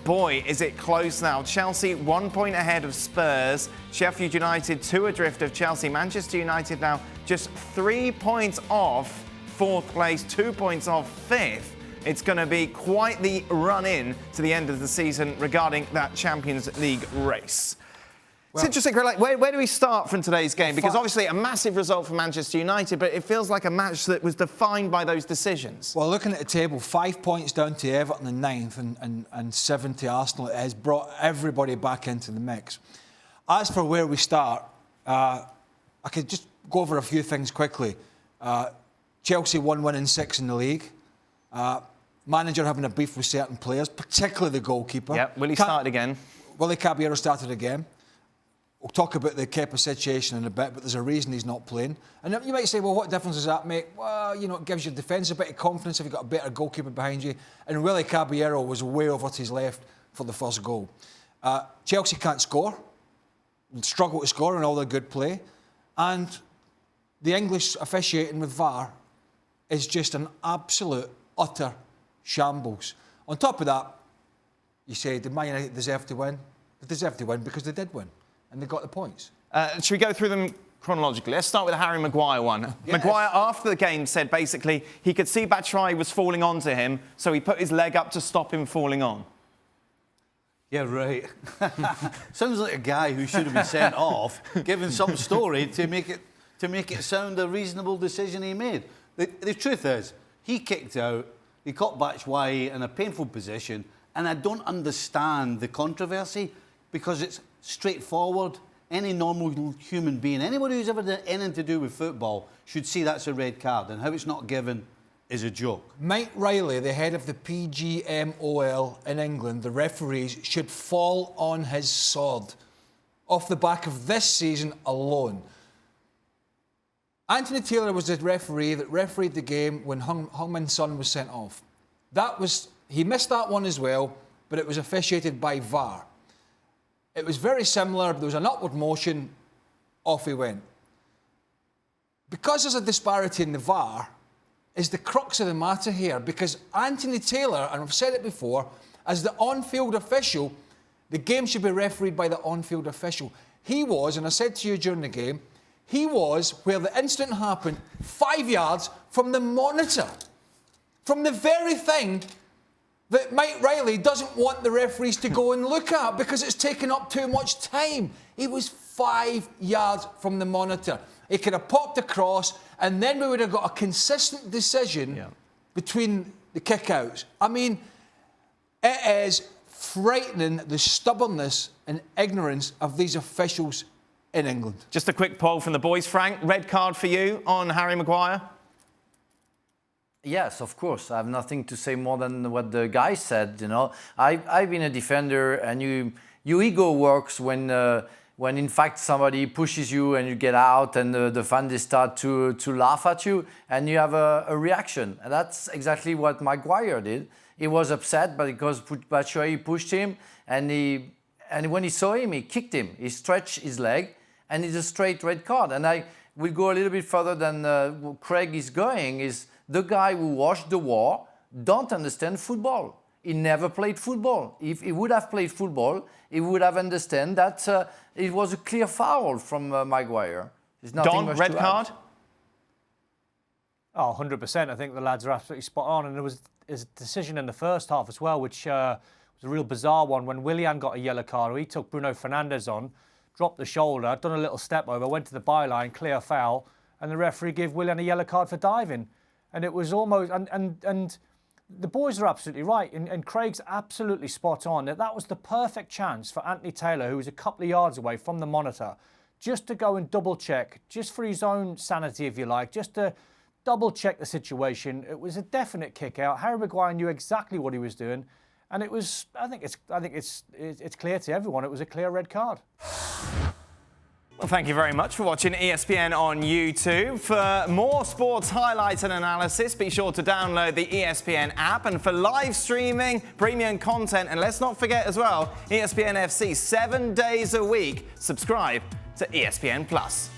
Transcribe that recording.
boy, is it close now. Chelsea 1 point ahead of Spurs. Sheffield United 2 adrift of Chelsea. Manchester United now just 3 points off fourth place, 2 points off fifth. It's going to be quite the run-in to the end of the season regarding that Champions League race. Well, it's interesting, like, where do we start from today's game? Because obviously a massive result for Manchester United, but it feels like a match that was defined by those decisions. Well, looking at the table, 5 points down to Everton in ninth and 7 to Arsenal. It has brought everybody back into the mix. As for where we start, I could just go over a few things quickly. Chelsea 1 win in 6 in the league. Manager having a beef with certain players, particularly the goalkeeper. Yeah, Willie started again. Willie Caballero started again. We'll talk about the Kepa situation in a bit, but there's a reason he's not playing. And you might say, well, what difference does that make? Well, you know, it gives your defence a bit of confidence if you've got a better goalkeeper behind you. And Willie Caballero was way over to his left for the first goal. Chelsea can't score. Struggle to score in all their good play. And the English officiating with VAR is just an absolute, utter shambles. On top of that, you say, did Man United deserve to win? They deserved to win because they did win. And they got the points. Should we go through them chronologically? Let's start with the Harry Maguire one. Yes. Maguire, after the game, said basically he could see Batshuayi was falling onto him, so he put his leg up to stop him falling on. Yeah, right. Sounds like a guy who should have been sent off, given some story to make it sound a reasonable decision he made. The truth is, he kicked out, he caught Batshuayi in a painful position, and I don't understand the controversy because it's straightforward. Any normal human being, anybody who's ever done anything to do with football, should see that's a red card, and how it's not given is a joke. Mike Riley, the head of the PGMOL in England, the referees, should fall on his sword off the back of this season alone. Anthony Taylor was the referee that refereed the game when Heung-min Son was sent off. He missed that one as well, but it was officiated by VAR. It was very similar, but there was an upward motion, off he went. Because there's a disparity in the VAR, is the crux of the matter here, because Anthony Taylor, and I've said it before, as the on-field official, the game should be refereed by the on-field official. He was, and I said to you during the game, he was where the incident happened 5 yards from the monitor, from the very thing that Mike Riley doesn't want the referees to go and look at because it's taken up too much time. He was 5 yards from the monitor. He could have popped across, and then we would have got a consistent decision between the kick-outs. I mean, it is frightening, the stubbornness and ignorance of these officials in England. Just a quick poll from the boys. Frank, red card for you on Harry Maguire? Yes, of course. I have nothing to say more than what the guy said. You know, I've been a defender, and your ego works when in fact somebody pushes you and you get out, and the fans they start to laugh at you, and you have a reaction. And that's exactly what Maguire did. He was upset, but because Batshuayi pushed him, and when he saw him, he kicked him. He stretched his leg, and it's a straight red card. And I will go a little bit further than Craig is going. Is the guy who watched the war don't understand football. He never played football. If he would have played football, he would have understood that it was a clear foul from Maguire. There's nothing Don, much red to card? add. Oh, 100%. I think the lads are absolutely spot on. And there was a decision in the first half as well, which was a real bizarre one. When Willian got a yellow card, he took Bruno Fernandes on, dropped the shoulder, done a little step over, went to the byline, clear foul, and the referee gave Willian a yellow card for diving. And it was almost... And the boys are absolutely right. And Craig's absolutely spot on. That was the perfect chance for Anthony Taylor, who was a couple of yards away from the monitor, just to go and double-check, just for his own sanity, if you like, just to double-check the situation. It was a definite kick-out. Harry Maguire knew exactly what he was doing. And it was... I think it's clear to everyone it was a clear red card. Well, thank you very much for watching ESPN on YouTube. For more sports highlights and analysis, be sure to download the ESPN app. And for live streaming, premium content, and let's not forget as well, ESPN FC 7 days a week. Subscribe to ESPN+.